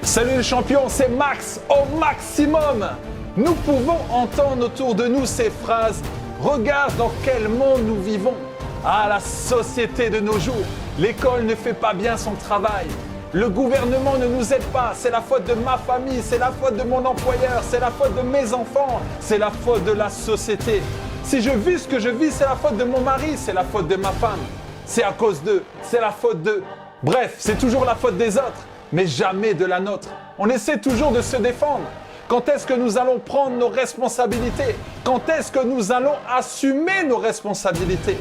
Salut les champions, c'est Max au maximum. Nous pouvons entendre autour de nous ces phrases. Regarde dans quel monde nous vivons. Ah, la société de nos jours. L'école ne fait pas bien son travail. Le gouvernement ne nous aide pas. C'est la faute de ma famille, c'est la faute de mon employeur, c'est la faute de mes enfants, c'est la faute de la société. Si je vis ce que je vis, c'est la faute de mon mari, c'est la faute de ma femme. C'est à cause d'eux, c'est la faute d'eux. Bref, c'est toujours la faute des autres, mais jamais de la nôtre. On essaie toujours de se défendre. Quand est-ce que nous allons prendre nos responsabilités? Quand est-ce que nous allons assumer nos responsabilités?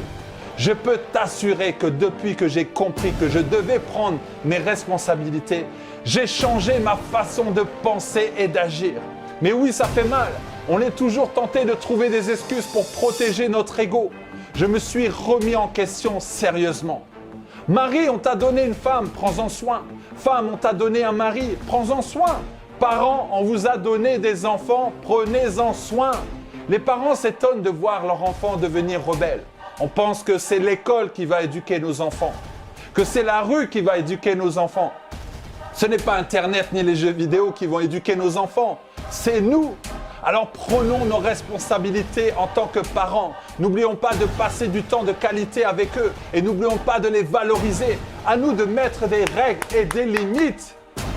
Je peux t'assurer que depuis que j'ai compris que je devais prendre mes responsabilités, j'ai changé ma façon de penser et d'agir. Mais oui, ça fait mal. On est toujours tenté de trouver des excuses pour protéger notre ego. Je me suis remis en question sérieusement. Mari, on t'a donné une femme, prends-en soin. Femme, on t'a donné un mari, prends-en soin. Parents, on vous a donné des enfants, prenez-en soin. Les parents s'étonnent de voir leur enfant devenir rebelle. On pense que c'est l'école qui va éduquer nos enfants, que c'est la rue qui va éduquer nos enfants. Ce n'est pas Internet ni les jeux vidéo qui vont éduquer nos enfants, c'est nous. Alors prenons nos responsabilités en tant que parents. N'oublions pas de passer du temps de qualité avec eux et n'oublions pas de les valoriser. À nous de mettre des règles et des limites.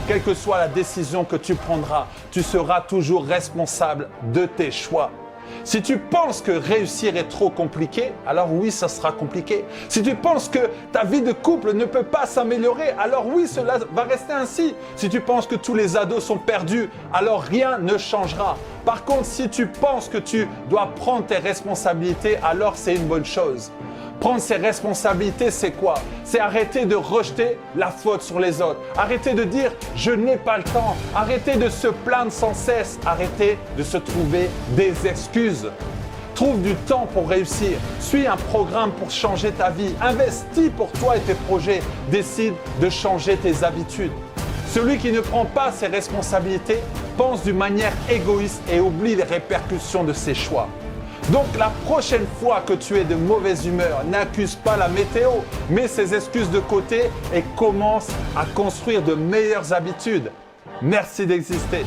Quelle que soit la décision que tu prendras, tu seras toujours responsable de tes choix. Si tu penses que réussir est trop compliqué, alors oui, ça sera compliqué. Si tu penses que ta vie de couple ne peut pas s'améliorer, alors oui, cela va rester ainsi. Si tu penses que tous les ados sont perdus, alors rien ne changera. Par contre, si tu penses que tu dois prendre tes responsabilités, alors c'est une bonne chose. Prendre ses responsabilités, c'est quoi? C'est arrêter de rejeter la faute sur les autres. Arrêter de dire « je n'ai pas le temps ». Arrêter de se plaindre sans cesse. Arrêter de se trouver des excuses. Trouve du temps pour réussir. Suis un programme pour changer ta vie. Investis pour toi et tes projets. Décide de changer tes habitudes. Celui qui ne prend pas ses responsabilités pense d'une manière égoïste et oublie les répercussions de ses choix. Donc la prochaine fois que tu es de mauvaise humeur, n'accuse pas la météo, mets ces excuses de côté et commence à construire de meilleures habitudes. Merci d'exister.